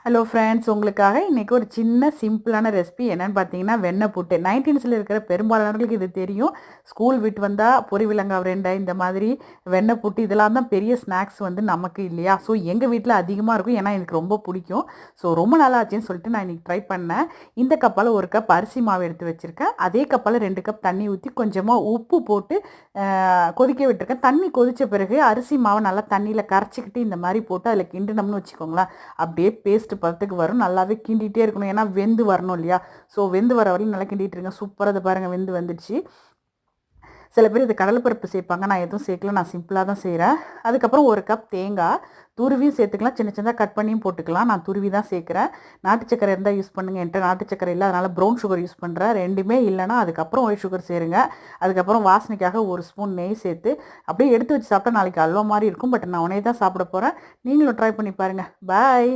Hello friends, உங்களுக்காக இன்றைக்கி ஒரு சின்ன சிம்பிளான ரெசிபி என்னென்னு பார்த்தீங்கன்னா வெண்ணெய் புட்டு. 19ஸ்ல இருக்கிற பெரும்பாலானவர்களுக்கு இது தெரியும். ஸ்கூல் விட்டு வந்தால் பொரிவிலங்காய் உருண்டை, இந்த மாதிரி வெண்ணெய் புட்டு இதெல்லாம் தான் பெரிய ஸ்நாக்ஸ் வந்து நமக்கு இல்லையா. ஸோ எங்கள் வீட்டில் அதிகமாக இருக்கும், ஏன்னா எனக்கு ரொம்ப பிடிக்கும். ஸோ ரொம்ப நல்லா ஆச்சுன்னு சொல்லிட்டு நான் இன்றைக்கி ட்ரை பண்ணேன். இந்த கப்பால் 1 கப் அரிசி மாவு எடுத்து வச்சுருக்கேன். அதே கப்பால் 2 கப் தண்ணி ஊற்றி கொஞ்சமாக உப்பு போட்டு கொதிக்க விட்டுருக்கேன். தண்ணி கொதித்த பிறகு அரிசி மாவை நல்லா தண்ணியில் கரைச்சிக்கிட்டு இந்த மாதிரி போட்டு அதில் கிண்டினோம்னு வச்சுக்கோங்களேன், அப்படியே பேஸ்ட் பதத்துக்கு வரும். நல்லாவே கிண்டிகிட்டே இருக்கணும், ஏன்னா வெந்து வரணும் இல்லையா. ஸோ வெந்து வர வரையும் நல்லா கிண்டிகிட்டு இருங்க. சூப்பராக அதை பாருங்கள், வெந்து வந்துடுச்சு. சில பேர் இது கடலைப்பருப்பு சேர்ப்பாங்க, நான் எதுவும் சேர்க்கல, நான் சிம்பிளாக தான் செய்கிறேன். அதுக்கப்புறம் 1 கப் தேங்காய் துருவியும் சேர்த்துக்கலாம், சின்ன சின்னதாக கட் பண்ணியும் போட்டுக்கலாம். நான் துருவி தான் சேர்க்குறேன். நாட்டு சக்கரை இருந்தால் யூஸ் பண்ணுங்கள், என்கிட்ட நாட்டு சக்கரை இல்லை, அதனால் ப்ரௌன் சுகர் யூஸ் பண்ணுறேன். ரெண்டுமே இல்லைனா அதுக்கப்புறம் ஒயிட் சுகர் சேருங்க. அதுக்கப்புறம் வாசனைக்காக 1 ஸ்பூன் நெய் சேர்த்து அப்படியே எடுத்து வச்சு சாப்பிட்டா நாளைக்கு அல்வா மாதிரி இருக்கும். பட் நான் உடனே தான் சாப்பிட போகிறேன். நீங்களும் ட்ரை பண்ணி பாருங்கள். பாய்.